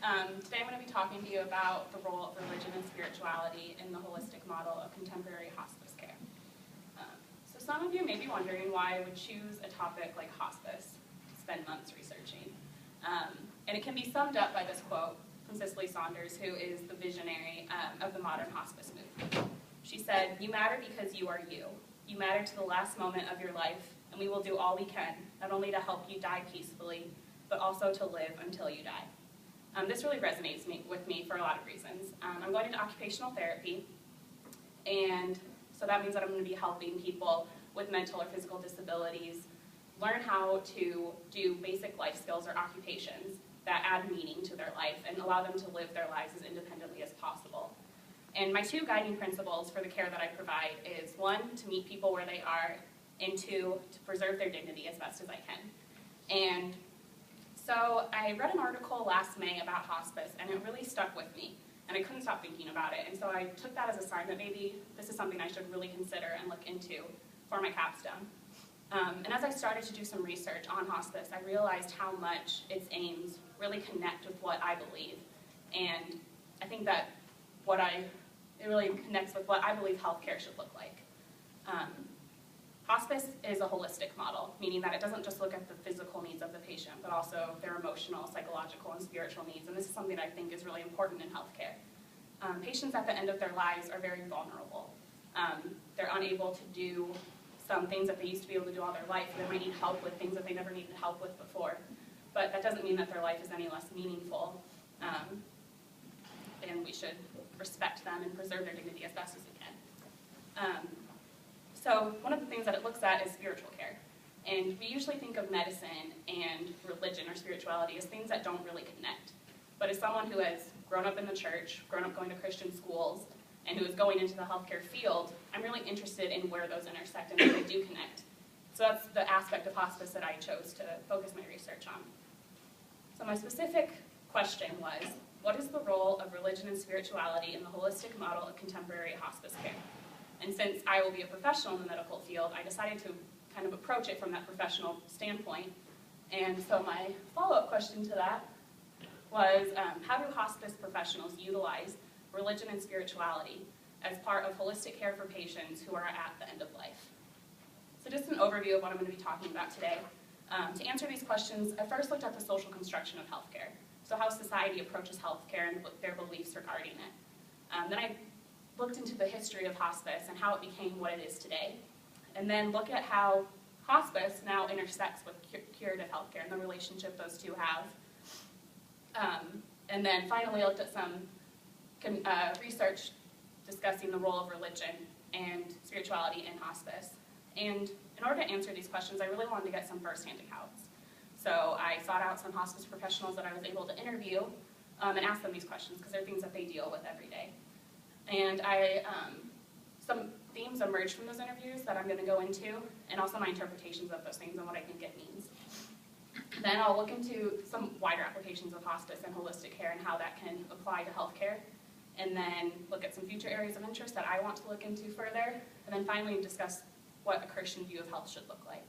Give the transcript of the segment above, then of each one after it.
Today I'm going to be talking to you about the role of religion and spirituality in the holistic model of contemporary hospice care. So some of you may be wondering why I would choose a topic like hospice to spend months researching. And it can be summed up by this quote from Cicely Saunders, who is the visionary of the modern hospice movement. She said, "You matter because you are you. You matter to the last moment of your life, and we will do all we can, not only to help you die peacefully, but also to live until you die." This really resonates with me for a lot of reasons. I'm going into occupational therapy, and so that means that I'm going to be helping people with mental or physical disabilities learn how to do basic life skills or occupations that add meaning to their life and allow them to live their lives as independently as possible. And my two guiding principles for the care that I provide is, one, to meet people where they are, and two, to preserve their dignity as best as I can. And so I read an article last May about hospice, and it really stuck with me, and I couldn't stop thinking about it. And so I took that as a sign that maybe this is something I should really consider and look into for my capstone. And as I started to do some research on hospice, I realized how much its aims really connect with what I believe. And I think that it really connects with what I believe healthcare should look like. Hospice is a holistic model, meaning that it doesn't just look at the physical needs of the patient, but also their emotional, psychological, and spiritual needs. And this is something I think is really important in healthcare. Patients at the end of their lives are very vulnerable. They're unable to do some things that they used to be able to do all their life. They might need help with things that they never needed help with before. But that doesn't mean that their life is any less meaningful. And we should respect them and preserve their dignity as best as we can. So one of the things that it looks at is spiritual care. And we usually think of medicine and religion or spirituality as things that don't really connect. But as someone who has grown up in the church, grown up going to Christian schools, and who is going into the healthcare field, I'm really interested in where those intersect and where they do connect. So that's the aspect of hospice that I chose to focus my research on. So my specific question was, what is the role of religion and spirituality in the holistic model of contemporary hospice care? And since I will be a professional in the medical field, I decided to kind of approach it from that professional standpoint. And so my follow-up question to that was, how do hospice professionals utilize religion and spirituality as part of holistic care for patients who are at the end of life? So just an overview of what I'm going to be talking about today. To answer these questions, I first looked at the social construction of healthcare, so how society approaches healthcare and their beliefs regarding it. Then I looked into the history of hospice and how it became what it is today, and then look at how hospice now intersects with curative healthcare and the relationship those two have. And then finally looked at some research discussing the role of religion and spirituality in hospice. And in order to answer these questions, I really wanted to get some first-hand accounts. So I sought out some hospice professionals that I was able to interview and ask them these questions, because they're things that they deal with every day. And some themes emerged from those interviews that I'm going to go into, and also my interpretations of those things and what I think it means. Then I'll look into some wider applications of hospice and holistic care and how that can apply to healthcare, and then look at some future areas of interest that I want to look into further, and then finally discuss what a Christian view of health should look like.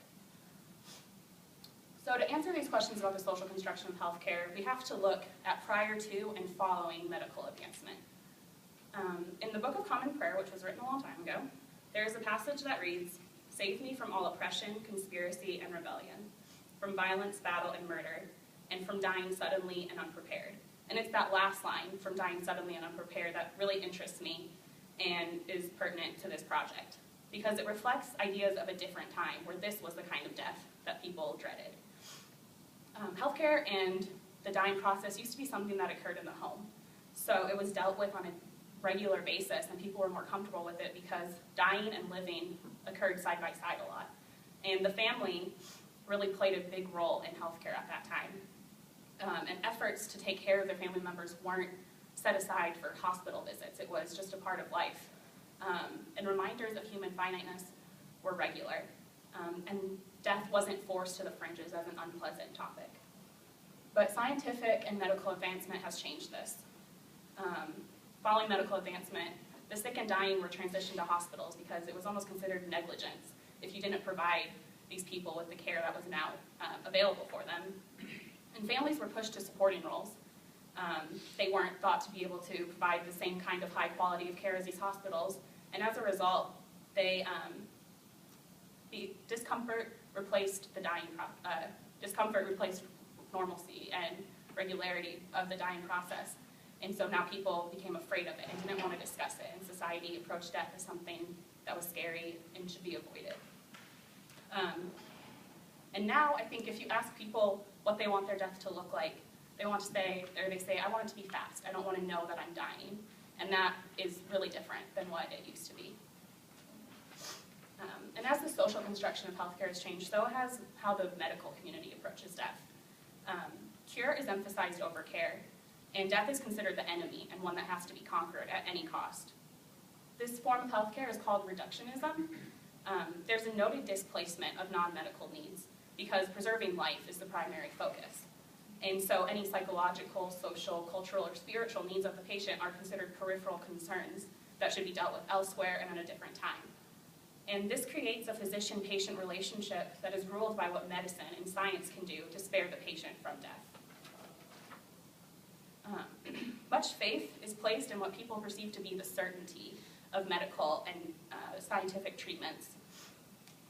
So to answer these questions about the social construction of healthcare, we have to look at prior to and following medical advancement. In the Book of Common Prayer, which was written a long time ago, there is a passage that reads, "Save me from all oppression, conspiracy, and rebellion, from violence, battle, and murder, and from dying suddenly and unprepared." And it's that last line, "from dying suddenly and unprepared," that really interests me and is pertinent to this project, because it reflects ideas of a different time where this was the kind of death that people dreaded. Healthcare and the dying process used to be something that occurred in the home. So it was dealt with on a regular basis, and people were more comfortable with it because dying and living occurred side by side a lot. And the family really played a big role in healthcare at that time. And efforts to take care of their family members weren't set aside for hospital visits. It was just a part of life. And reminders of human finiteness were regular. And death wasn't forced to the fringes as an unpleasant topic. But scientific and medical advancement has changed this. Following medical advancement, the sick and dying were transitioned to hospitals because it was almost considered negligence if you didn't provide these people with the care that was now available for them. And families were pushed to supporting roles. They weren't thought to be able to provide the same kind of high quality of care as these hospitals, and as a result, the discomfort replaced normalcy and regularity of the dying process. And so now people became afraid of it and didn't want to discuss it, and society approached death as something that was scary and should be avoided. And now I think if you ask people what they want their death to look like, they say, I want it to be fast. I don't want to know that I'm dying. And that is really different than what it used to be. And as the social construction of healthcare has changed, so has how the medical community approaches death. Cure is emphasized over care, and death is considered the enemy and one that has to be conquered at any cost. This form of healthcare is called reductionism. There's a noted displacement of non-medical needs because preserving life is the primary focus. And so any psychological, social, cultural, or spiritual needs of the patient are considered peripheral concerns that should be dealt with elsewhere and at a different time. And this creates a physician-patient relationship that is ruled by what medicine and science can do to spare the patient from death. Much faith is placed in what people perceive to be the certainty of medical and scientific treatments.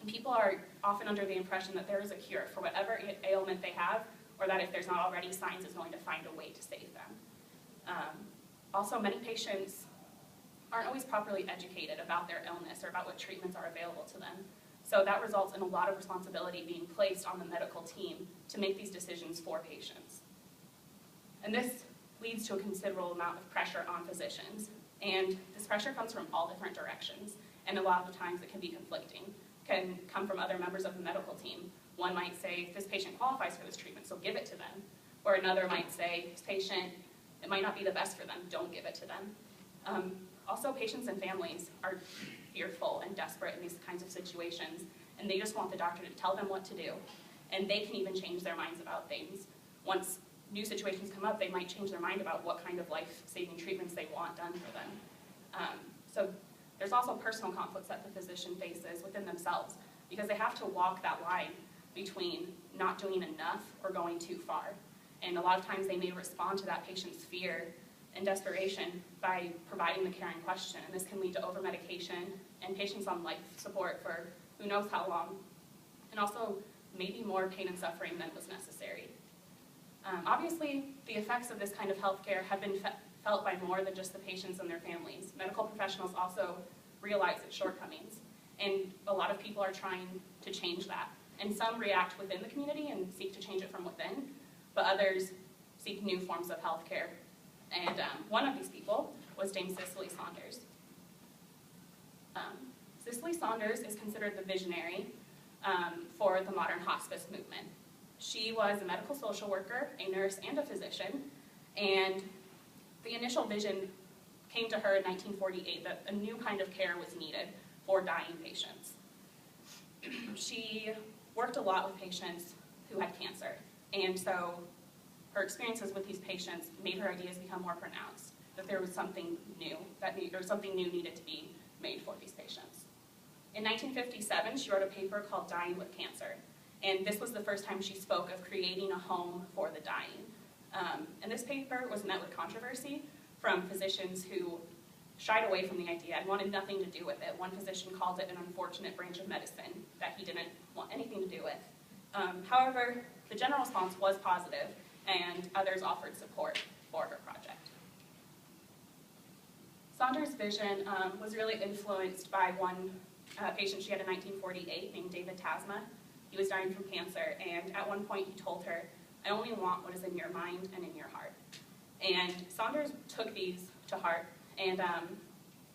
And people are often under the impression that there is a cure for whatever ailment they have, or that if there's not already, science is going to find a way to save them. Also, many patients aren't always properly educated about their illness or about what treatments are available to them. So that results in a lot of responsibility being placed on the medical team to make these decisions for patients. And this leads to a considerable amount of pressure on physicians. And this pressure comes from all different directions. And a lot of the times it can be conflicting. It can come from other members of the medical team. One might say, this patient qualifies for this treatment, so give it to them. Or another might say, this patient, it might not be the best for them, don't give it to them. Also, patients and families are fearful and desperate in these kinds of situations, and they just want the doctor to tell them what to do. And they can even change their minds about things. Once new situations come up, they might change their mind about what kind of life-saving treatments they want done for them. So there's also personal conflicts that the physician faces within themselves, because they have to walk that line between not doing enough or going too far. And a lot of times they may respond to that patient's fear and desperation by providing the care in question. And this can lead to over-medication and patients on life support for who knows how long, and also maybe more pain and suffering than was necessary. Obviously, the effects of this kind of healthcare have been felt by more than just the patients and their families. Medical professionals also realize its shortcomings, and a lot of people are trying to change that. And some react within the community and seek to change it from within, but others seek new forms of healthcare. And one of these people was Dame Cicely Saunders. Cicely Saunders is considered the visionary for the modern hospice movement. She was a medical social worker, a nurse, and a physician, and the initial vision came to her in 1948 that a new kind of care was needed for dying patients. She worked a lot with patients who had cancer, and so her experiences with these patients made her ideas become more pronounced, that there was something new, something new needed to be made for these patients. In 1957, she wrote a paper called Dying with Cancer, and this was the first time she spoke of creating a home for the dying. And this paper was met with controversy from physicians who shied away from the idea and wanted nothing to do with it. One physician called it an unfortunate branch of medicine that he didn't want anything to do with. However, the general response was positive, and others offered support for her project. Saunders' vision was really influenced by one patient she had in 1948 named David Tasma. He was dying from cancer, and at one point he told her, "I only want what is in your mind and in your heart." And Saunders took these to heart and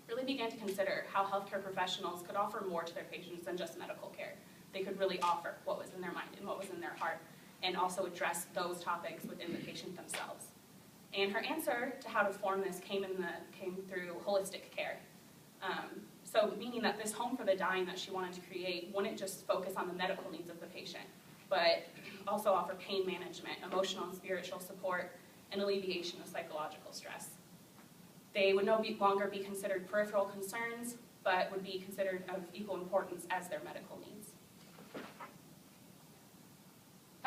really began to consider how healthcare professionals could offer more to their patients than just medical care. They could really offer what was in their mind and what was in their heart, and also address those topics within the patient themselves. And her answer to how to form this came through holistic care. So meaning that this home for the dying that she wanted to create wouldn't just focus on the medical needs of the patient, but also offer pain management, emotional and spiritual support, and alleviation of psychological stress. They would no longer be considered peripheral concerns, but would be considered of equal importance as their medical needs.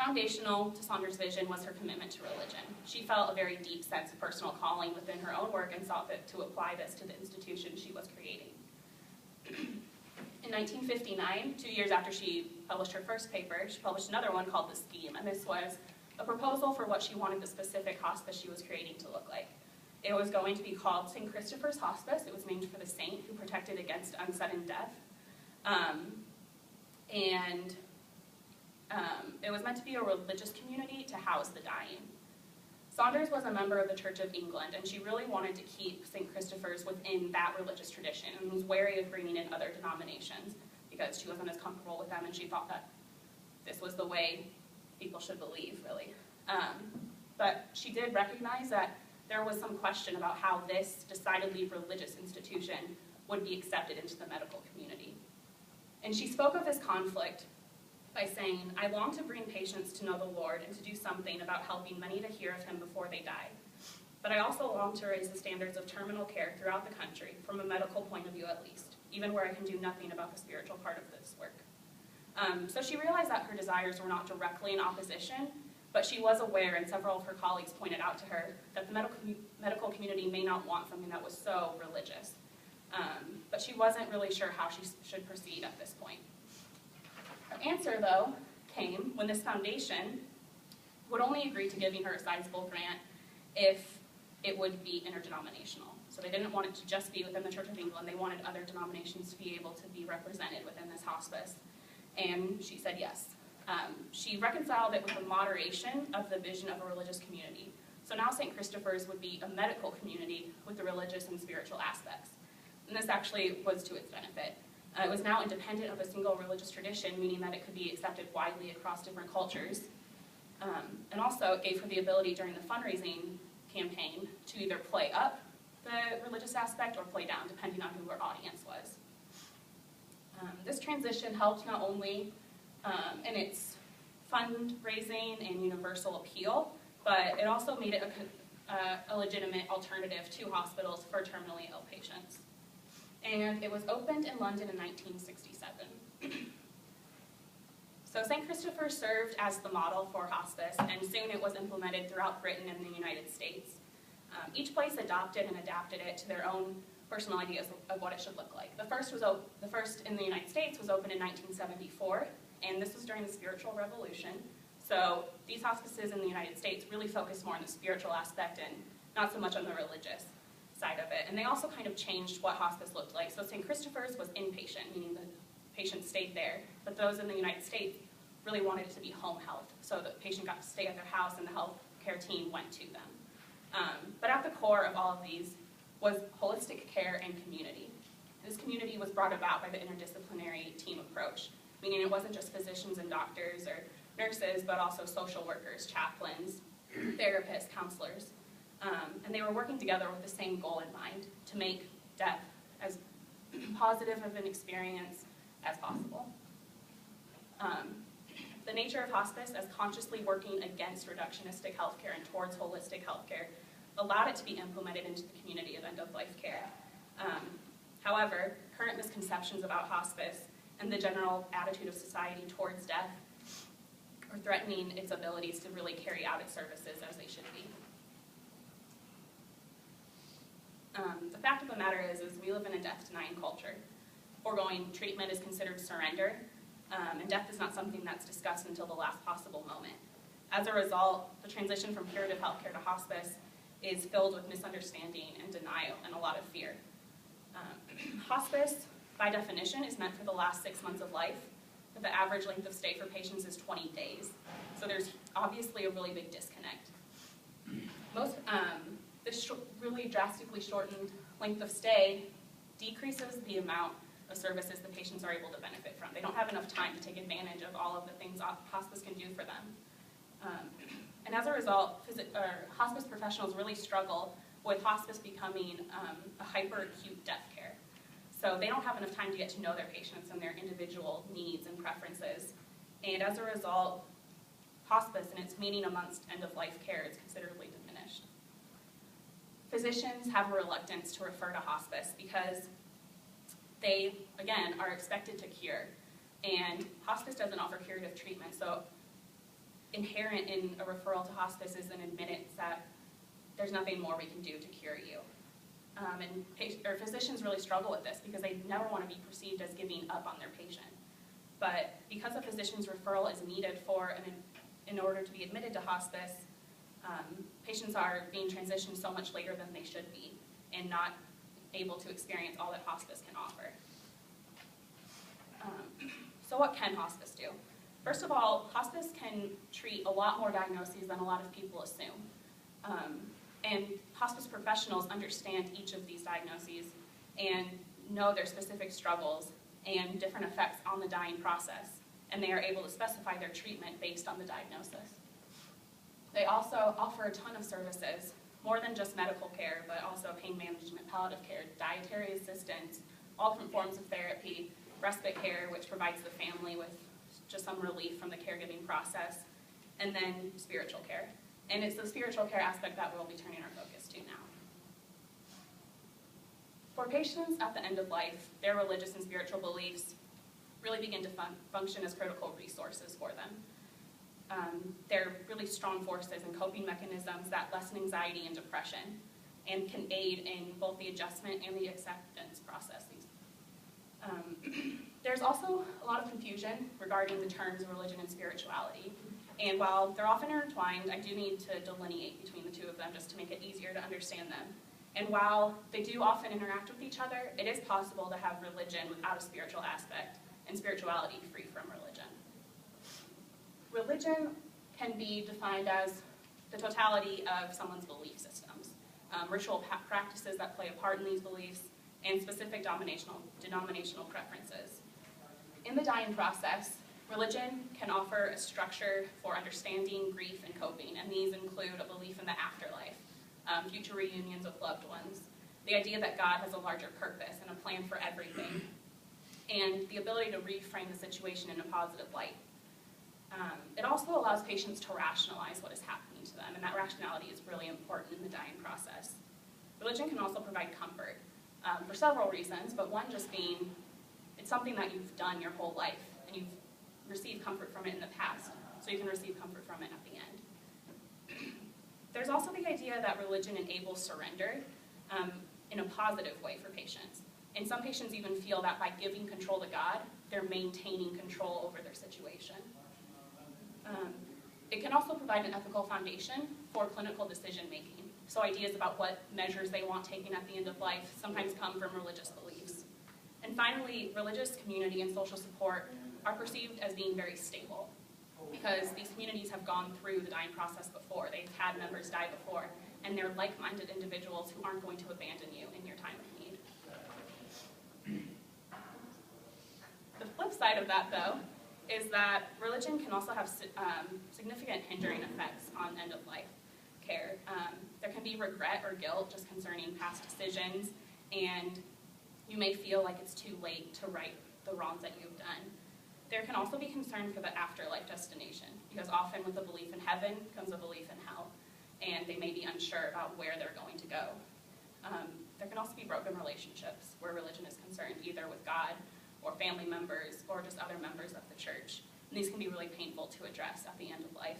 Foundational to Saunders' vision was her commitment to religion. She felt a very deep sense of personal calling within her own work and sought to apply this to the institution she was creating. In 1959, 2 years after she published her first paper, she published another one called The Scheme, and this was a proposal for what she wanted the specific hospice she was creating to look like. It was going to be called St. Christopher's Hospice. It was named for the saint who protected against unsudden death. It was meant to be a religious community to house the dying. Saunders was a member of the Church of England, and she really wanted to keep St. Christopher's within that religious tradition and was wary of bringing in other denominations because she wasn't as comfortable with them, and she thought that this was the way people should believe, really. But she did recognize that there was some question about how this decidedly religious institution would be accepted into the medical community. And she spoke of this conflict by saying, "I long to bring patients to know the Lord and to do something about helping many to hear of him before they die. But I also long to raise the standards of terminal care throughout the country, from a medical point of view at least, even where I can do nothing about the spiritual part of this work." So she realized that her desires were not directly in opposition, but she was aware, and several of her colleagues pointed out to her, that the medical community may not want something that was so religious. But she wasn't really sure how she should proceed at this point. Her answer, though, came when this foundation would only agree to giving her a sizable grant if it would be interdenominational. So they didn't want it to just be within the Church of England. They wanted other denominations to be able to be represented within this hospice. And she said yes. She reconciled it with the moderation of the vision of a religious community. So now St. Christopher's would be a medical community with the religious and spiritual aspects. And this actually was to its benefit. It was now independent of a single religious tradition, meaning that it could be accepted widely across different cultures. And also it gave her the ability during the fundraising campaign to either play up the religious aspect or play down, depending on who her audience was. This transition helped not only in its fundraising and universal appeal, but it also made it a legitimate alternative to hospitals for terminally ill patients. And it was opened in London in 1967. So St. Christopher served as the model for hospice, and soon it was implemented throughout Britain and the United States. Each place adopted and adapted it to their own personal ideas of what it should look like. The first in the United States was opened in 1974, and this was during the Spiritual Revolution. So these hospices in the United States really focused more on the spiritual aspect and not so much on the religious side of it. And they also kind of changed what hospice looked like. So St. Christopher's was inpatient, meaning the patient stayed there, but those in the United States really wanted it to be home health. So the patient got to stay at their house and the healthcare team went to them. But at the core of all of these was holistic care and community. This community was brought about by the interdisciplinary team approach, meaning it wasn't just physicians and doctors or nurses, but also social workers, chaplains, therapists, counselors. And they were working together with the same goal in mind, to make death as positive of an experience as possible. The nature of hospice as consciously working against reductionistic healthcare and towards holistic healthcare allowed it to be implemented into the community of end-of-life care. However, current misconceptions about hospice and the general attitude of society towards death are threatening its abilities to really carry out its services as they should be. The fact of the matter is we live in a death-denying culture. Foregoing treatment is considered surrender, and death is not something that's discussed until the last possible moment. As a result, the transition from curative healthcare to hospice is filled with misunderstanding and denial and a lot of fear. Hospice, by definition, is meant for the last 6 months of life, but the average length of stay for patients is 20 days. So there's obviously a really big disconnect. This really drastically shortened length of stay decreases the amount of services the patients are able to benefit from. They don't have enough time to take advantage of all of the things hospice can do for them. And as a result, hospice professionals really struggle with hospice becoming a hyper-acute death care. So they don't have enough time to get to know their patients and their individual needs and preferences. And as a result, hospice and its meaning amongst end-of-life care is considerably diminished. Physicians have a reluctance to refer to hospice because they, again, are expected to cure. And hospice doesn't offer curative treatment, so inherent in a referral to hospice is an admittance that there's nothing more we can do to cure you. Physicians really struggle with this because they never want to be perceived as giving up on their patient. But because a physician's referral is needed in order to be admitted to hospice, patients are being transitioned so much later than they should be and not able to experience all that hospice can offer. So what can hospice do? First of all, hospice can treat a lot more diagnoses than a lot of people assume. And hospice professionals understand each of these diagnoses and know their specific struggles and different effects on the dying process, and they are able to specify their treatment based on the diagnosis. They also offer a ton of services, more than just medical care, but also pain management, palliative care, dietary assistance, all different forms of therapy, respite care, which provides the family with just some relief from the caregiving process, and then spiritual care. And it's the spiritual care aspect that we'll be turning our focus to now. For patients at the end of life, their religious and spiritual beliefs really begin to function as critical resources for them. They're really strong forces and coping mechanisms that lessen anxiety and depression and can aid in both the adjustment and the acceptance processes. There's also a lot of confusion regarding the terms of religion and spirituality. And while they're often intertwined, I do need to delineate between the two of them just to make it easier to understand them. And while they do often interact with each other, it is possible to have religion without a spiritual aspect and spirituality free from religion. Religion can be defined as the totality of someone's belief systems, ritual practices that play a part in these beliefs, and specific denominational preferences. In the dying process, religion can offer a structure for understanding grief and coping, and these include a belief in the afterlife, future reunions with loved ones, the idea that God has a larger purpose and a plan for everything, and the ability to reframe the situation in a positive light. It also allows patients to rationalize what is happening to them, and that rationality is really important in the dying process. Religion can also provide comfort for several reasons, but one just being it's something that you've done your whole life, and you've received comfort from it in the past, so you can receive comfort from it at the end. There's also the idea that religion enables surrender in a positive way for patients. And some patients even feel that by giving control to God, they're maintaining control over their situation. It can also provide an ethical foundation for clinical decision-making. So ideas about what measures they want taken at the end of life sometimes come from religious beliefs. And finally, religious community and social support are perceived as being very stable because these communities have gone through the dying process before. They've had members die before, and they're like-minded individuals who aren't going to abandon you in your time of need. The flip side of that, though, is that religion can also have significant hindering effects on end-of-life care. There can be regret or guilt just concerning past decisions, and you may feel like it's too late to right the wrongs that you've done. There can also be concern for the afterlife destination, because often with a belief in heaven comes a belief in hell, and they may be unsure about where they're going to go. There can also be broken relationships where religion is concerned, either with God or family members or just other members of the church. And these can be really painful to address at the end of life.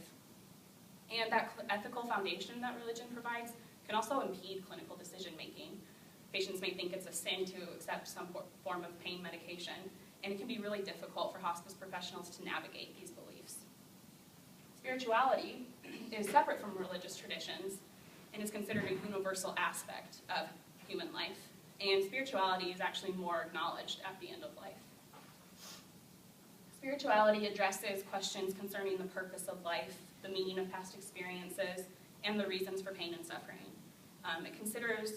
And that ethical foundation that religion provides can also impede clinical decision-making. Patients may think it's a sin to accept some form of pain medication, and it can be really difficult for hospice professionals to navigate these beliefs. Spirituality is separate from religious traditions and is considered a universal aspect of human life, and spirituality is actually more acknowledged at the end of life. Spirituality addresses questions concerning the purpose of life, the meaning of past experiences, and the reasons for pain and suffering. It considers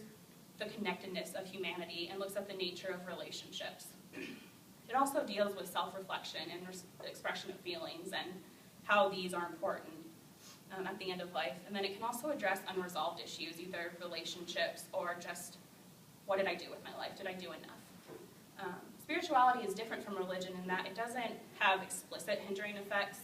the connectedness of humanity and looks at the nature of relationships. It also deals with self-reflection and the expression of feelings and how these are important at the end of life. And then it can also address unresolved issues, either relationships or just what did I do with my life? Did I do enough? Spirituality is different from religion in that it doesn't have explicit hindering effects,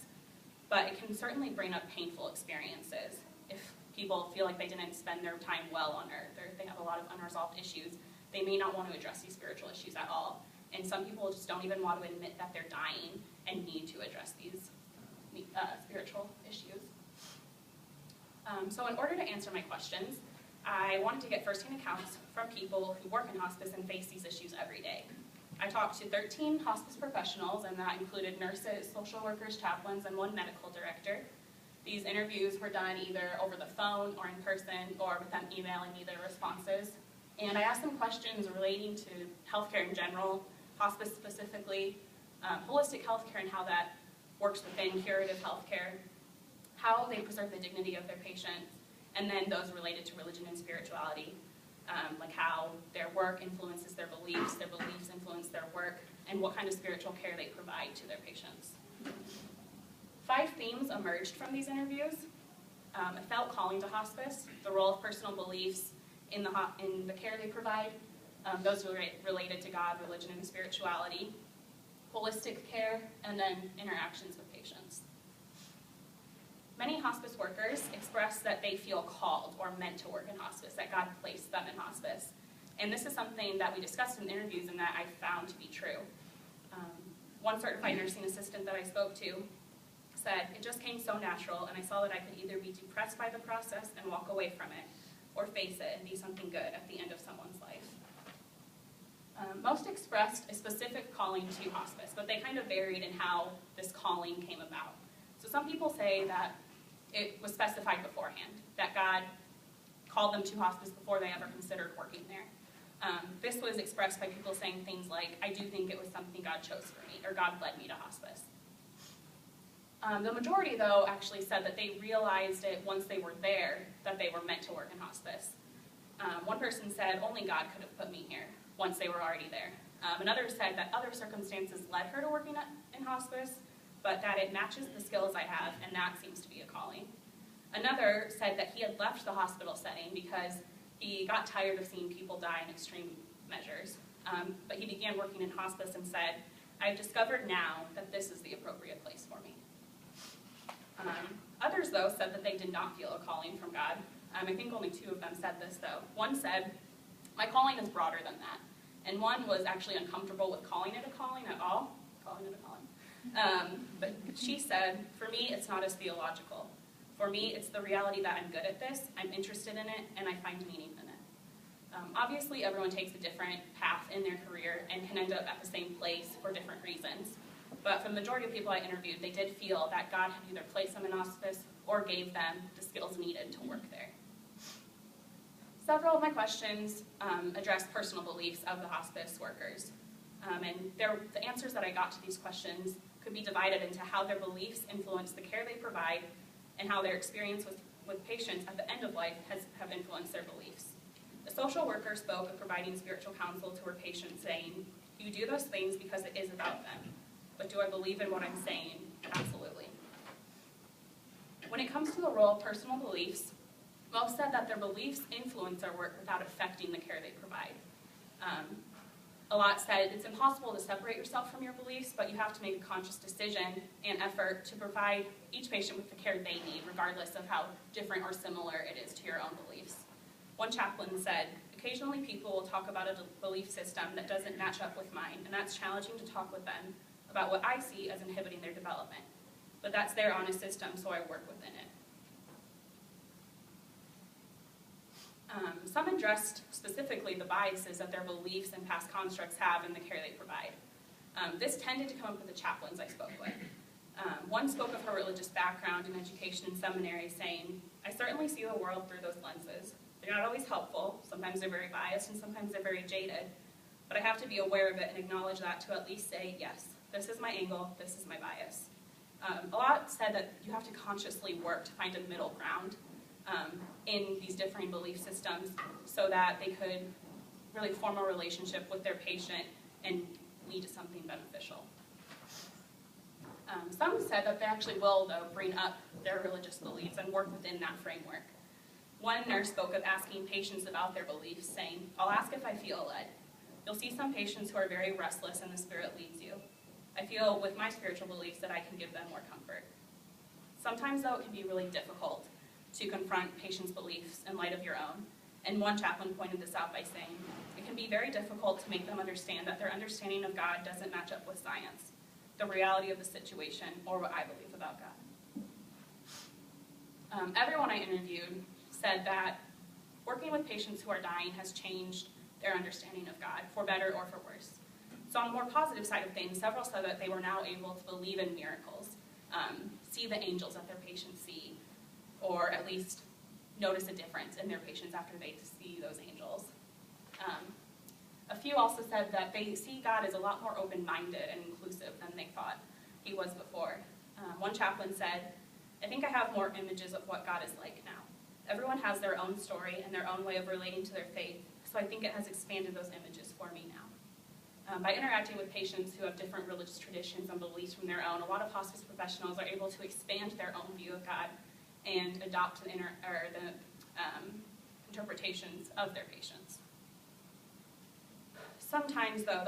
but it can certainly bring up painful experiences. If people feel like they didn't spend their time well on earth, or if they have a lot of unresolved issues, they may not want to address these spiritual issues at all. And some people just don't even want to admit that they're dying and need to address these spiritual issues. So in order to answer my questions, I wanted to get firsthand accounts from people who work in hospice and face these issues every day. I talked to 13 hospice professionals, and that included nurses, social workers, chaplains, and one medical director. These interviews were done either over the phone or in person, or with them emailing me their responses. And I asked them questions relating to healthcare in general, hospice specifically, holistic healthcare and how that works within curative healthcare, how they preserve the dignity of their patients, and then those related to religion and spirituality, like how their work influences their beliefs influence their work, and what kind of spiritual care they provide to their patients. 5 themes emerged from these interviews. A felt calling to hospice, the role of personal beliefs in the care they provide, those related to God, religion, and spirituality, holistic care, and then interactions with patients. Many hospice workers express that they feel called or meant to work in hospice, that God placed them in hospice. And this is something that we discussed in interviews and that I found to be true. One certified nursing assistant that I spoke to said, "It just came so natural, and I saw that I could either be depressed by the process and walk away from it, or face it and be something good at the end of someone's life." Most expressed a specific calling to hospice, but they kind of varied in how this calling came about. So some people say that it was specified beforehand, that God called them to hospice before they ever considered working there. This was expressed by people saying things like, "I do think it was something God chose for me," or "God led me to hospice." The majority, though, actually said that they realized it once they were there, that they were meant to work in hospice. One person said, "Only God could have put me here," once they were already there. Another said that other circumstances led her to working in hospice, but that it matches the skills I have, and that seems to be a calling. Another said that he had left the hospital setting because he got tired of seeing people die in extreme measures, but he began working in hospice and said, "I've discovered now that this is the appropriate place for me." Others, though, said that they did not feel a calling from God. I think only 2 of them said this, though. One said, "My calling is broader than that." And one was actually uncomfortable with calling it a calling at all. But she said, "For me, it's not as theological. For me, it's the reality that I'm good at this, I'm interested in it, and I find meaning in it." Obviously, everyone takes a different path in their career and can end up at the same place for different reasons. But for the majority of people I interviewed, they did feel that God had either placed them in hospice or gave them the skills needed to work there. Several of my questions addressed personal beliefs of the hospice workers. And the answers that I got to these questions could be divided into how their beliefs influence the care they provide and how their experience with patients at the end of life have influenced their beliefs. The social worker spoke of providing spiritual counsel to her patients, saying, "You do those things because it is about them. But do I believe in what I'm saying? Absolutely." When it comes to the role of personal beliefs, most said that their beliefs influence their work without affecting the care they provide. A lot said it's impossible to separate yourself from your beliefs, but you have to make a conscious decision and effort to provide each patient with the care they need, regardless of how different or similar it is to your own beliefs. One chaplain said, "Occasionally people will talk about a belief system that doesn't match up with mine, and that's challenging to talk with them about what I see as inhibiting their development. But that's their honest system, so I work within it." Some addressed specifically the biases that their beliefs and past constructs have in the care they provide. This tended to come up with the chaplains I spoke with. One spoke of her religious background and education in seminary, saying, "I certainly see the world through those lenses. They're not always helpful, sometimes they're very biased, and sometimes they're very jaded, but I have to be aware of it and acknowledge that to at least say, yes, this is my angle, this is my bias." A lot said that you have to consciously work to find a middle ground in these differing belief systems so that they could really form a relationship with their patient and lead to something beneficial. Some said that they actually will, though, bring up their religious beliefs and work within that framework. One nurse spoke of asking patients about their beliefs, saying, "I'll ask if I feel led. You'll see some patients who are very restless and the Spirit leads you. I feel with my spiritual beliefs that I can give them more comfort." Sometimes, though, it can be really difficult to confront patients' beliefs in light of your own. And one chaplain pointed this out by saying, "It can be very difficult to make them understand that their understanding of God doesn't match up with science, the reality of the situation, or what I believe about God." Everyone I interviewed said that working with patients who are dying has changed their understanding of God, for better or for worse. So on the more positive side of things, several said that they were now able to believe in miracles, see the angels that their patients see, or at least notice a difference in their patients after they see those angels. A few also said that they see God as a lot more open-minded and inclusive than they thought he was before. One chaplain said, "I think I have more images of what God is like now. Everyone has their own story and their own way of relating to their faith, so I think it has expanded those images for me now." By interacting with patients who have different religious traditions and beliefs from their own, a lot of hospice professionals are able to expand their own view of God and adopt the interpretations of their patients. Sometimes, though,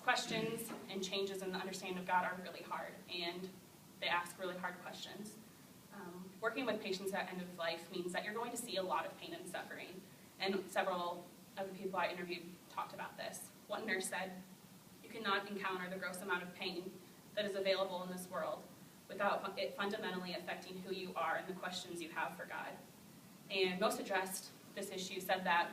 questions and changes in the understanding of God are really hard, and they ask really hard questions. Working with patients at end of life means that you're going to see a lot of pain and suffering, and several of the people I interviewed talked about this. One nurse said, "You cannot encounter the gross amount of pain that is available in this world without it fundamentally affecting who you are and the questions you have for God." And most addressed this issue said that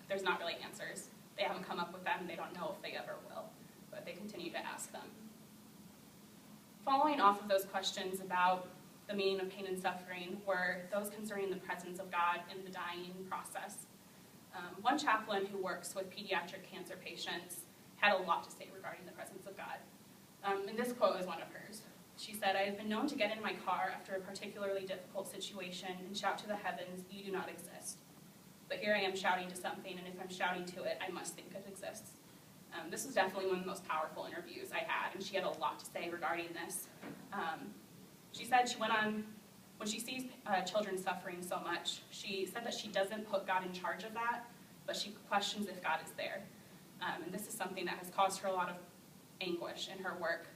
there's not really answers. They haven't come up with them, and they don't know if they ever will, but they continue to ask them. Following off of those questions about the meaning of pain and suffering were those concerning the presence of God in the dying process. One chaplain who works with pediatric cancer patients had a lot to say regarding the presence of God. And this quote is one of hers. She said, "I have been known to get in my car after a particularly difficult situation and shout to the heavens, 'You do not exist.' But here I am shouting to something, and if I'm shouting to it, I must think it exists." This was definitely one of the most powerful interviews I had, and she had a lot to say regarding this. She said when she sees children suffering so much, she said that she doesn't put God in charge of that, but she questions if God is there. And this is something that has caused her a lot of anguish in her work.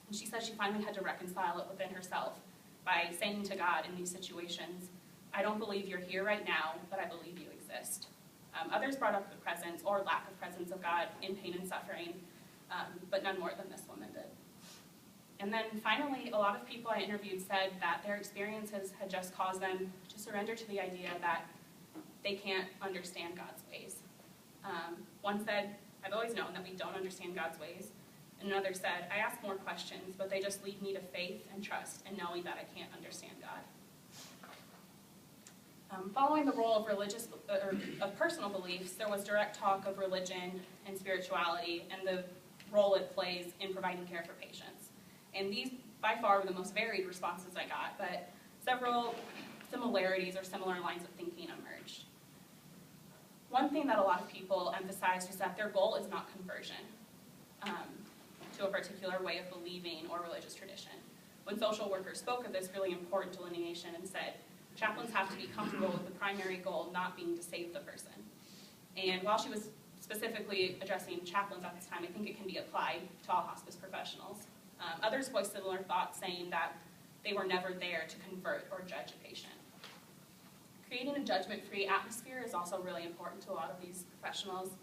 And she said she finally had to reconcile it within herself by saying to God in these situations, "I don't believe you're here right now, but I believe you exist." Others brought up the presence or lack of presence of God in pain and suffering, but none more than this woman did. And then finally, a lot of people I interviewed said that their experiences had just caused them to surrender to the idea that they can't understand God's ways. One said, "I've always known that we don't understand God's ways." And another said, "I ask more questions, but they just lead me to faith and trust and knowing that I can't understand God." Following the role of personal beliefs, there was direct talk of religion and spirituality and the role it plays in providing care for patients. And these, by far, were the most varied responses I got, but several similarities or similar lines of thinking emerged. One thing that a lot of people emphasized was that their goal is not conversion to a particular way of believing or religious tradition. When social workers spoke of this really important delineation and said, chaplains have to be comfortable with the primary goal not being to save the person. And while she was specifically addressing chaplains at this time, I think it can be applied to all hospice professionals. Others voiced similar thoughts, saying that they were never there to convert or judge a patient. Creating a judgment-free atmosphere is also really important to a lot of these professionals.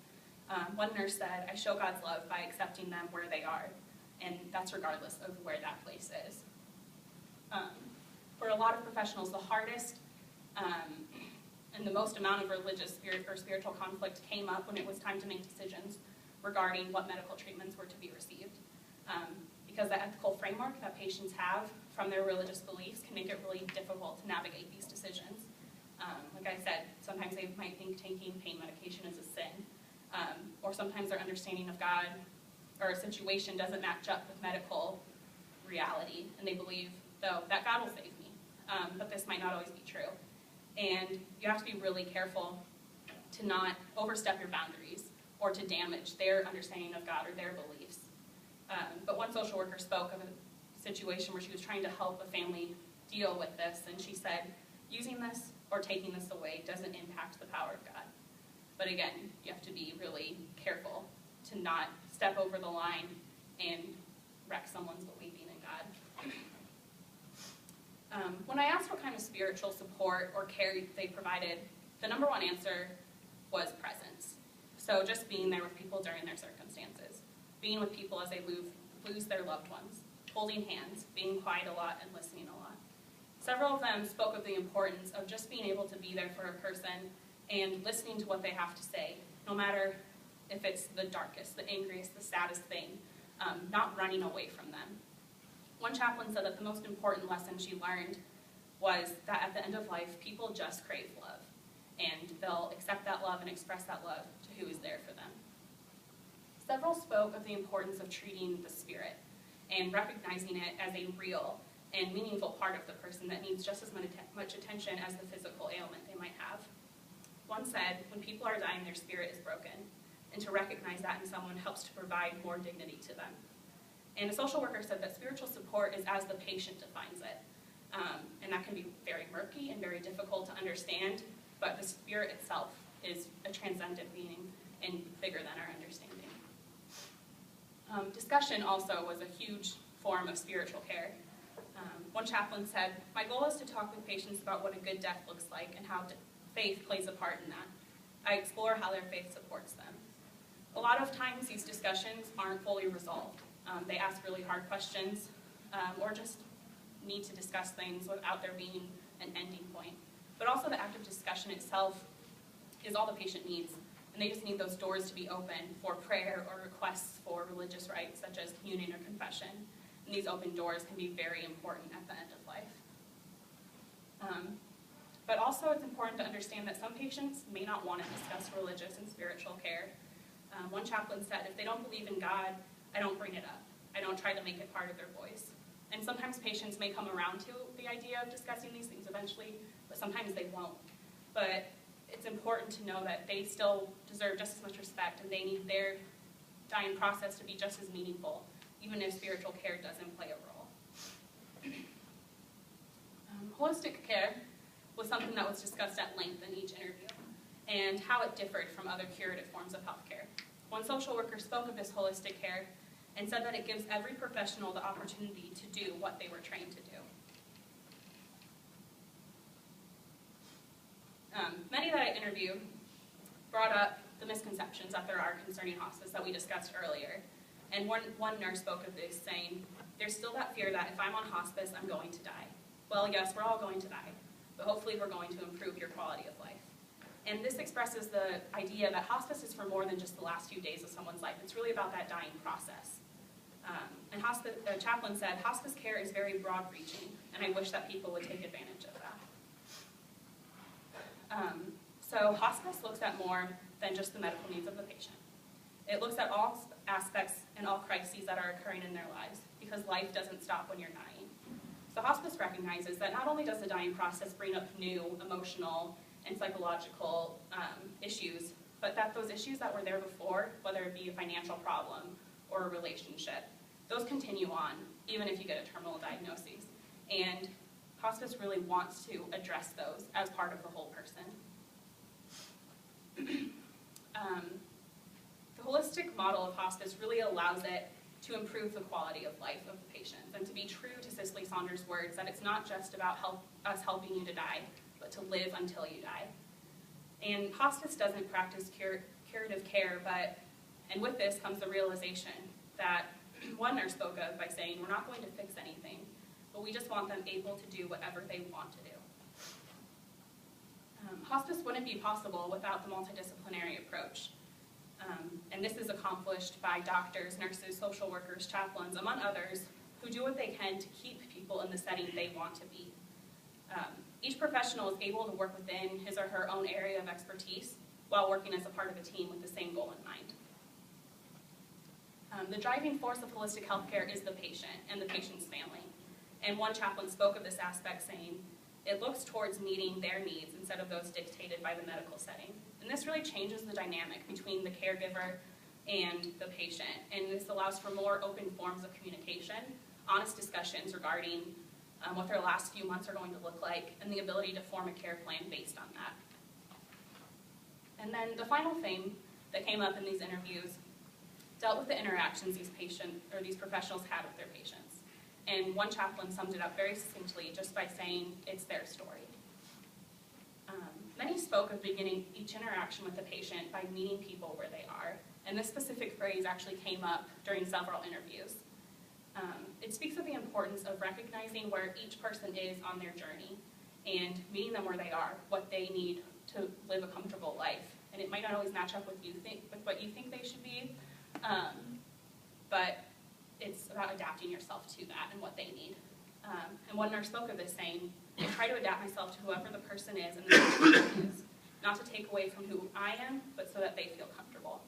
One nurse said, "I show God's love by accepting them where they are," and that's regardless of where that place is. For a lot of professionals, the hardest and the most amount of religious or spiritual conflict came up when it was time to make decisions regarding what medical treatments were to be received. Because the ethical framework that patients have from their religious beliefs can make it really difficult to navigate these decisions. Like I said, sometimes they might think taking pain medication is a sin, or sometimes their understanding of God or a situation doesn't match up with medical reality, and they believe, though, that God will save me, but this might not always be true. And you have to be really careful to not overstep your boundaries or to damage their understanding of God or their beliefs. But one social worker spoke of a situation where she was trying to help a family deal with this, and she said, "Using this or taking this away doesn't impact the power of God." But again, you have to be really careful to not step over the line and wreck someone's believing in God. When I asked what kind of spiritual support or care they provided, the number one answer was presence. So just being there with people during their circumstances, being with people as they lose their loved ones, holding hands, being quiet a lot, and listening a lot. Several of them spoke of the importance of just being able to be there for a person and listening to what they have to say, no matter if it's the darkest, the angriest, the saddest thing, not running away from them. One chaplain said that the most important lesson she learned was that at the end of life, people just crave love, and they'll accept that love and express that love to who is there for them. Several spoke of the importance of treating the spirit and recognizing it as a real and meaningful part of the person that needs just as much attention as the physical ailment they might have. One said, when people are dying, their spirit is broken, and to recognize that in someone helps to provide more dignity to them. And a social worker said that spiritual support is as the patient defines it, and that can be very murky and very difficult to understand, but the spirit itself is a transcendent being and bigger than our understanding. Discussion also was a huge form of spiritual care. One chaplain said, "My goal is to talk with patients about what a good death looks like and how faith plays a part in that. I explore how their faith supports them." A lot of times these discussions aren't fully resolved. They ask really hard questions or just need to discuss things without there being an ending point. But also the act of discussion itself is all the patient needs, and they just need those doors to be open for prayer or requests for religious rites such as communion or confession. And these open doors can be very important at the end of life. But also it's important to understand that some patients may not want to discuss religious and spiritual care. One chaplain said, "If they don't believe in God, I don't bring it up. I don't try to make it part of their voice." And sometimes patients may come around to the idea of discussing these things eventually, but sometimes they won't. But it's important to know that they still deserve just as much respect, and they need their dying process to be just as meaningful, even if spiritual care doesn't play a role. Holistic care was something that was discussed at length in each interview, and how it differed from other curative forms of healthcare. One social worker spoke of this holistic care and said that it gives every professional the opportunity to do what they were trained to do. Many that I interviewed brought up the misconceptions that there are concerning hospice that we discussed earlier. And one nurse spoke of this, saying, "There's still that fear that if I'm on hospice, I'm going to die." Well, yes, we're all going to die, but hopefully we're going to improve your quality of life. And this expresses the idea that hospice is for more than just the last few days of someone's life. It's really about that dying process. And a chaplain said, "Hospice care is very broad-reaching, and I wish that people would take advantage of that." So hospice looks at more than just the medical needs of the patient. It looks at all aspects and all crises that are occurring in their lives, because life doesn't stop when you're dying. So hospice recognizes that not only does the dying process bring up new emotional and psychological issues, but that those issues that were there before, whether it be a financial problem or a relationship, those continue on, even if you get a terminal diagnosis. And hospice really wants to address those as part of the whole person. The holistic model of hospice really allows it to improve the quality of life of the patients, and to be true to Cicely Saunders' words, that it's not just about us helping you to die, but to live until you die. And hospice doesn't practice curative care, and with this comes the realization that one nurse spoke of by saying, "We're not going to fix anything, but we just want them able to do whatever they want to do." Hospice wouldn't be possible without the multidisciplinary approach. And this is accomplished by doctors, nurses, social workers, chaplains, among others, who do what they can to keep people in the setting they want to be. Each professional is able to work within his or her own area of expertise while working as a part of a team with the same goal in mind. The driving force of holistic healthcare is the patient and the patient's family. And one chaplain spoke of this aspect, saying, "It looks towards meeting their needs instead of those dictated by the medical setting." And this really changes the dynamic between the caregiver and the patient. And this allows for more open forms of communication, honest discussions regarding what their last few months are going to look like, and the ability to form a care plan based on that. And then the final thing that came up in these interviews dealt with the interactions these professionals had with their patients. And one chaplain summed it up very succinctly just by saying it's their story. Many spoke of beginning each interaction with the patient by meeting people where they are, and this specific phrase actually came up during several interviews. It speaks of the importance of recognizing where each person is on their journey and meeting them where they are, what they need to live a comfortable life. And it might not always match up with what you think they should be, but it's about adapting yourself to that and what they need. And one nurse spoke of this saying, I try to adapt myself to whoever the person is and the situation is, not to take away from who I am, but so that they feel comfortable.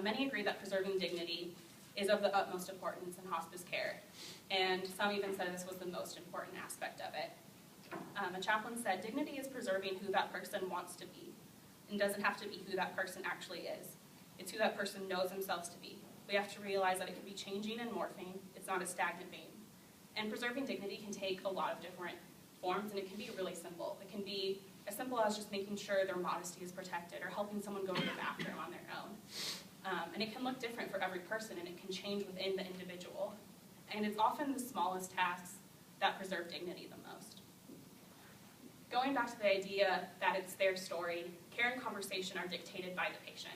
Many agree that preserving dignity is of the utmost importance in hospice care, and some even said this was the most important aspect of it. A chaplain said, dignity is preserving who that person wants to be, and doesn't have to be who that person actually is. It's who that person knows themselves to be. We have to realize that it can be changing and morphing. It's not a stagnant vein. And preserving dignity can take a lot of different forms, and it can be really simple. It can be as simple as just making sure their modesty is protected or helping someone go to the bathroom on their own. And it can look different for every person, and it can change within the individual. And it's often the smallest tasks that preserve dignity the most. Going back to the idea that it's their story, care and conversation are dictated by the patient.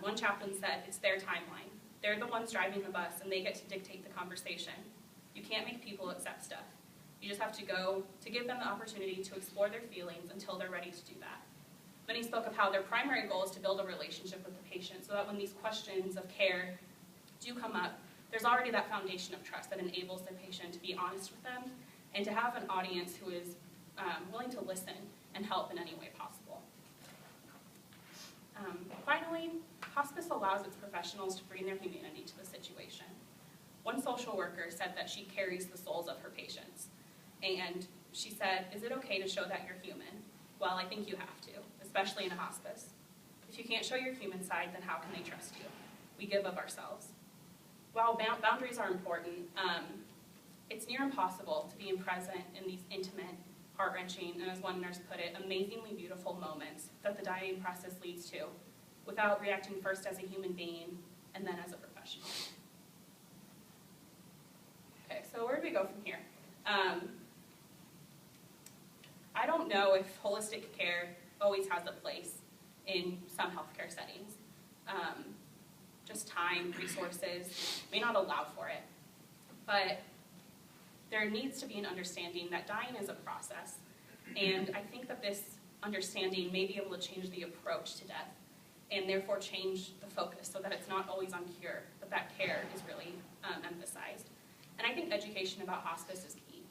One chaplain said it's their timeline. They're the ones driving the bus, and they get to dictate the conversation. You can't make people accept stuff. You just have to go to give them the opportunity to explore their feelings until they're ready to do that. Many spoke of how their primary goal is to build a relationship with the patient so that when these questions of care do come up, there's already that foundation of trust that enables the patient to be honest with them and to have an audience who is willing to listen and help in any way possible. Finally, hospice allows its professionals to bring their humanity to the situation. One social worker said that she carries the souls of her patients. And she said, is it okay to show that you're human? Well, I think you have to, especially in a hospice. If you can't show your human side, then how can they trust you? We give of ourselves. While boundaries are important, it's near impossible to be present in these intimate, heart-wrenching, and as one nurse put it, amazingly beautiful moments that the dying process leads to without reacting first as a human being and then as a professional. Okay, so where do we go from here? I don't know if holistic care always has a place in some healthcare settings. Just time, resources may not allow for it. But there needs to be an understanding that dying is a process. And I think that this understanding may be able to change the approach to death and therefore change the focus so that it's not always on cure, but that care is really emphasized. And I think education about hospice is key.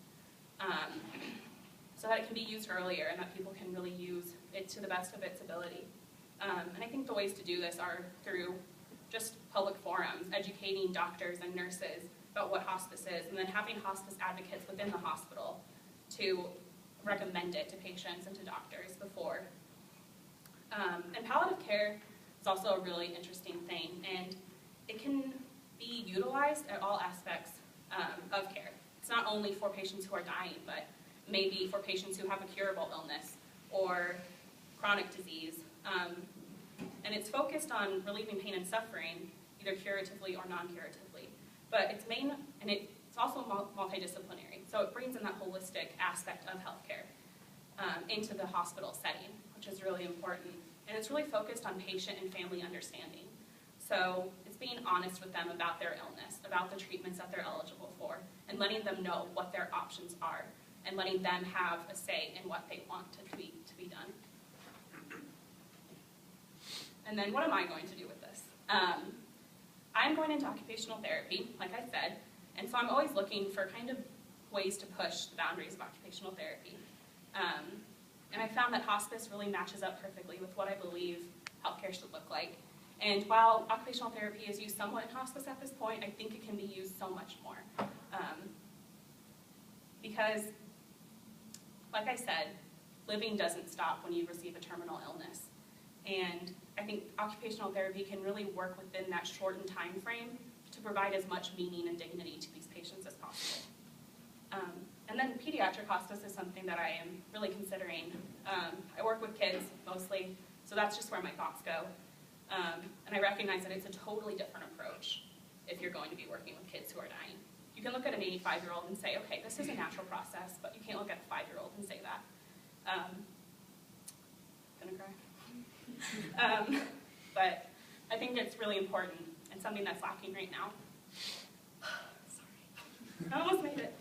So that it can be used earlier and that people can really use it to the best of its ability. And I think the ways to do this are through just public forums, educating doctors and nurses about what hospice is, and then having hospice advocates within the hospital to recommend it to patients and to doctors before. And palliative care is also a really interesting thing, and it can be utilized at all aspects of care. It's not only for patients who are dying, but maybe for patients who have a curable illness or chronic disease. And it's focused on relieving pain and suffering, either curatively or non-curatively. But it's also multidisciplinary, so it brings in that holistic aspect of healthcare into the hospital setting, which is really important. And it's really focused on patient and family understanding. So it's being honest with them about their illness, about the treatments that they're eligible for, and letting them know what their options are, and letting them have a say in what they want to be done. And then what am I going to do with this? I'm going into occupational therapy, like I said, and so I'm always looking for kind of ways to push the boundaries of occupational therapy. And I found that hospice really matches up perfectly with what I believe healthcare should look like. And while occupational therapy is used somewhat in hospice at this point, I think it can be used so much more. Because, like I said, living doesn't stop when you receive a terminal illness. And I think occupational therapy can really work within that shortened time frame to provide as much meaning and dignity to these patients as possible. And then pediatric hospice is something that I am really considering. I work with kids mostly, so that's just where my thoughts go. And I recognize that it's a totally different approach if you're going to be working with kids who are dying. You can look at an 85-year-old and say, okay, this is a natural process, but you can't look at a 5-year-old and say that. Gonna cry? But I think it's really important and something that's lacking right now. I almost made it.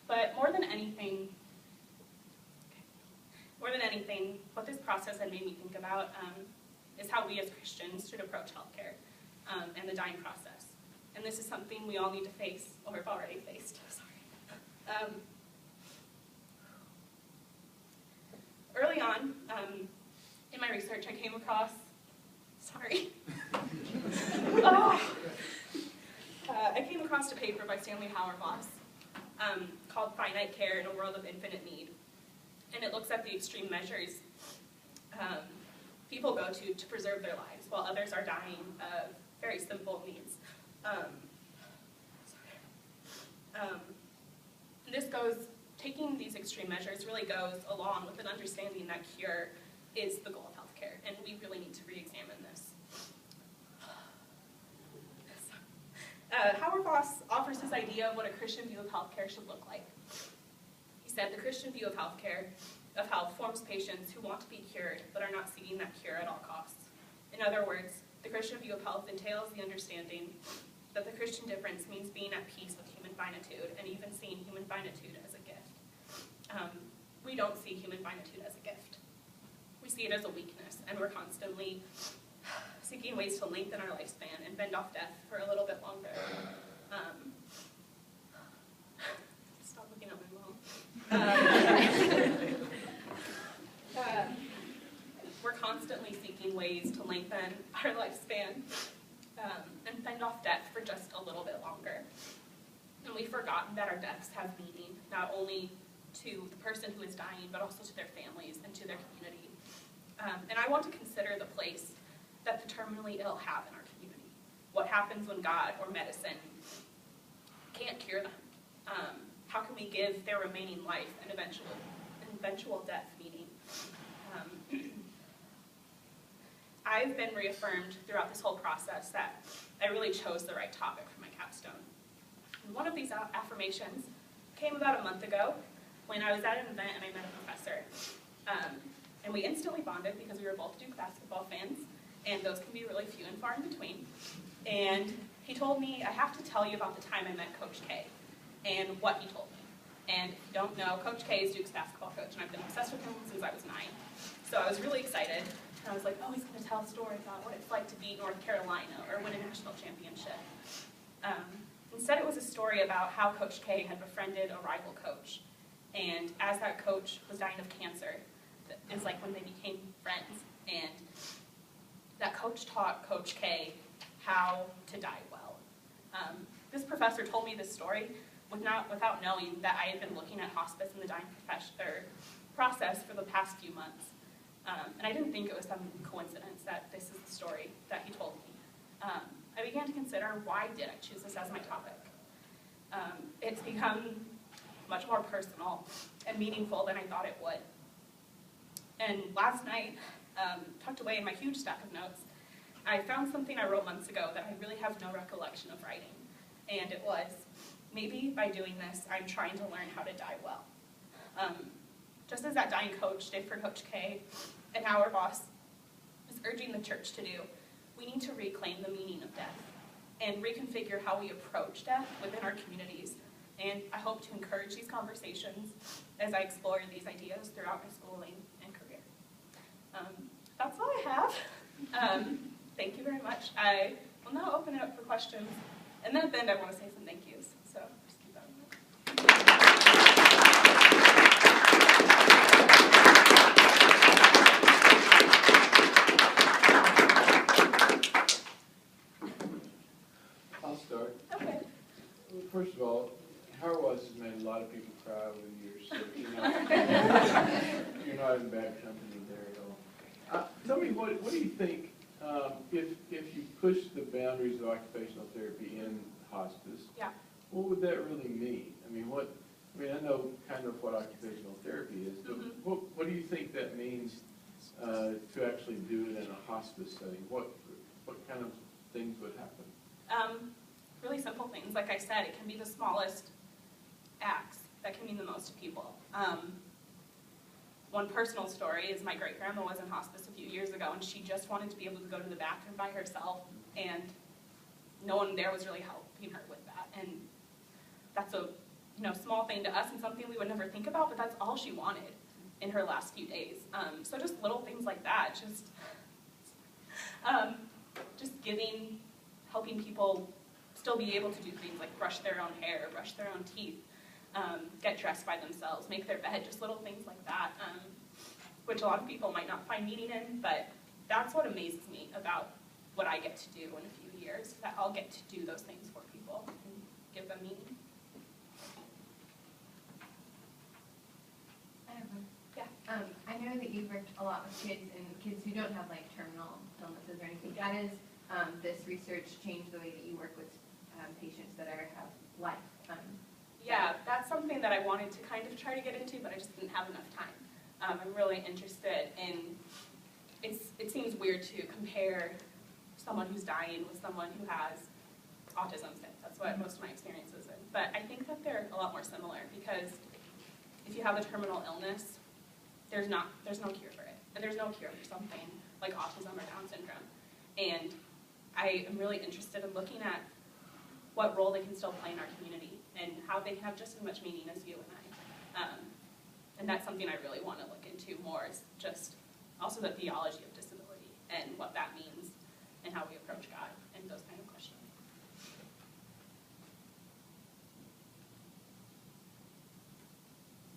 But more than anything, what this process had made me think about is how we as Christians should approach healthcare and the dying process. And this is something we all need to face, or have already faced. Sorry. Early on in my research, I came across. Sorry. I came across a paper by Stanley Hauerwas called "Finite Care in a World of Infinite Need," and it looks at the extreme measures people go to preserve their lives, while others are dying of very simple needs. Taking these extreme measures really goes along with an understanding that cure is the goal of healthcare, and we really need to re-examine this. Hauerwas offers this idea of what a Christian view of healthcare should look like. He said the Christian view of health forms patients who want to be cured but are not seeking that cure at all costs. In other words, the Christian view of health entails the understanding that the Christian difference means being at peace with human finitude and even seeing human finitude as a gift. We don't see human finitude as a gift. We see it as a weakness, and we're constantly seeking ways to lengthen our lifespan and fend off death for a little bit longer. Stop looking at my mom. We're constantly seeking ways to lengthen our lifespan and fend off death for just a little bit longer. And we've forgotten that our deaths have meaning, not only to the person who is dying, but also to their families and to their community. And I want to consider the place that the terminally ill have in our community. What happens when God or medicine can't cure them? How can we give their remaining life and eventual death meaning? I've been reaffirmed throughout this whole process that I really chose the right topic for my capstone. And one of these affirmations came about a month ago when I was at an event and I met a professor. And we instantly bonded because we were both Duke basketball fans, and those can be really few and far in between. And he told me, I have to tell you about the time I met Coach K and what he told me. And if you don't know, Coach K is Duke's basketball coach, and I've been obsessed with him since I was 9. So I was really excited. And I was like, oh, he's going to tell a story about what it's like to beat North Carolina or win a national championship. Instead, it was a story about how Coach K had befriended a rival coach. And as that coach was dying of cancer, it's like when they became friends. And that coach taught Coach K how to die well. This professor told me this story without knowing that I had been looking at hospice and the dying process for the past few months. And I didn't think it was some coincidence that this is the story that he told me. I began to consider, why did I choose this as my topic? It's become much more personal and meaningful than I thought it would. And last night, tucked away in my huge stack of notes, I found something I wrote months ago that I really have no recollection of writing. And it was, maybe by doing this, I'm trying to learn how to die well. Just as that dying coach did for Coach K, and our boss is urging the church to do, we need to reclaim the meaning of death and reconfigure how we approach death within our communities. And I hope to encourage these conversations as I explore these ideas throughout my schooling and career. That's all I have. Thank you very much. I will now open it up for questions, and then at the end I want to say some thank yous. So just keep that in mind. I'll start. Okay. First of all, Hauerwas has made a lot of people cry over the years, so you're not in bad company there at all. Tell me, what do you think if you push the boundaries of occupational therapy in hospice? Yeah. What would that really mean? I know kind of what occupational therapy is, but what do you think that means to actually do it in a hospice setting? What kind of things would happen? Really simple things. Like I said, it can be the smallest acts that can mean the most to people. One personal story is my great-grandma was in hospice a few years ago, and she just wanted to be able to go to the bathroom by herself, and no one there was really helping her with that. And that's a small thing to us and something we would never think about, but that's all she wanted in her last few days. So just little things like that, just helping people still be able to do things like brush their own hair, brush their own teeth, get dressed by themselves, make their bed, just little things like that, which a lot of people might not find meaning in, but that's what amazes me about what I get to do in a few years, that I'll get to do those things for people and give them meaning. I have one. Yeah. I know that you've worked a lot with kids and kids who don't have like terminal illnesses or anything. How does this research change the way that you work with patients that have life? Yeah, that's something that I wanted to kind of try to get into, but I just didn't have enough time. I'm really interested in, it seems weird to compare someone who's dying with someone who has autism. That's what most of my experience is in. But I think that they're a lot more similar, because if you have a terminal illness, there's no cure for it. And there's no cure for something like autism or Down syndrome. And I am really interested in looking at what role they can still play in our community and how they can have just as much meaning as you and I. And that's something I really want to look into more, is just also the theology of disability and what that means and how we approach God and those kind of questions.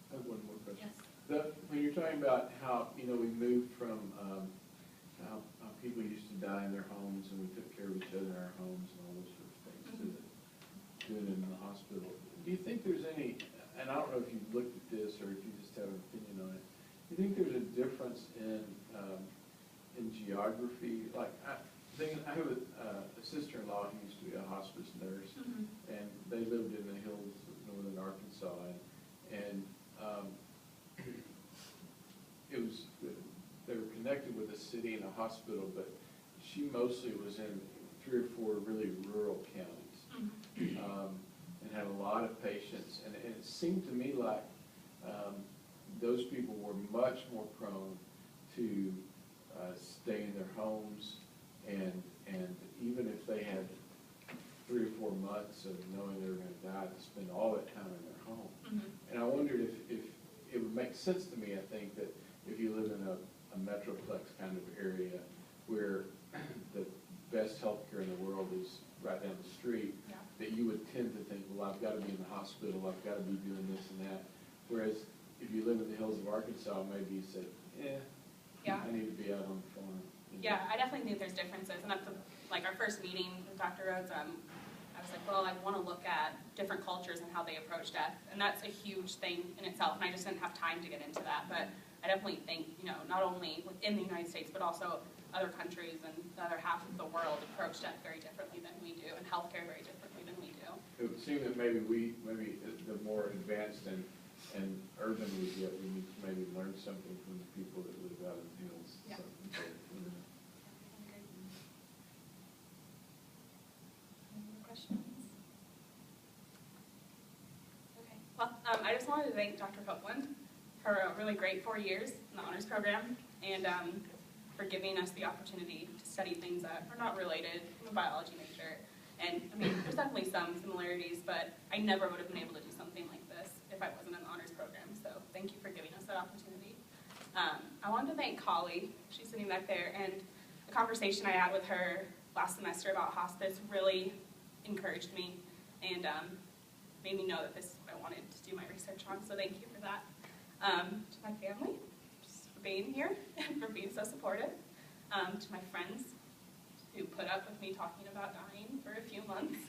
I have one more question. Yes. When you're talking about how, we moved from how people used to die in their homes and we took care of each other in our homes and all those sorts of things, to doing it in the hospital. Do you think there's any, and I don't know if you've looked at this or if you just have an opinion on it, do you think there's a difference in geography? Like, I have a sister-in-law who used to be a hospice nurse, and they lived in the hills of northern Arkansas, and they were connected with a city and a hospital, but she mostly was in 3 or 4 really rural counties, and had a lot of patients, and it seemed to me like those people were much more prone to stay in their homes, and even if they had 3 or 4 months of knowing they were going to die, to spend all that time in their home. And I wondered if it would make sense to me, I think, that if you live in a metroplex kind of area where the best healthcare in the world is right down the street, that you would tend to think, well, I've got to be in the hospital, I've got to be doing this and that. Whereas if you live in the hills of Arkansas, maybe you say, I need to be out on the farm. Yeah, I definitely think there's differences. And at our first meeting with Dr. Rhodes, I was like, well, I want to look at different cultures and how they approach death. And that's a huge thing in itself, and I just didn't have time to get into that. But I definitely think, not only within the United States, but also other countries and the other half of the world approach death very differently than we do, and healthcare very differently than we do. It would seem that maybe the more advanced and urban we get, we need to maybe learn something from the people that live out in the hills. Yeah. Any more questions? Okay. Well, I just wanted to thank Dr. Copeland for a really great 4 years in the honors program, and for giving us the opportunity to study things that are not related. I'm a biology major, and there's definitely some similarities, but I never would have been able to do something like this if I wasn't in the honors program, so thank you for giving us that opportunity. I wanted to thank Holly, she's sitting back there, and the conversation I had with her last semester about hospice really encouraged me and made me know that this is what I wanted to do my research on, so thank you for that. To my family, just for being here and for being so supportive. To my friends who put up with me talking about dying for a few months.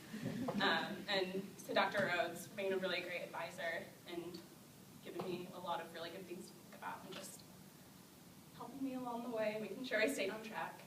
And to Dr. Rhodes for being a really great advisor and giving me a lot of really good things to think about and just helping me along the way, making sure I stayed on track.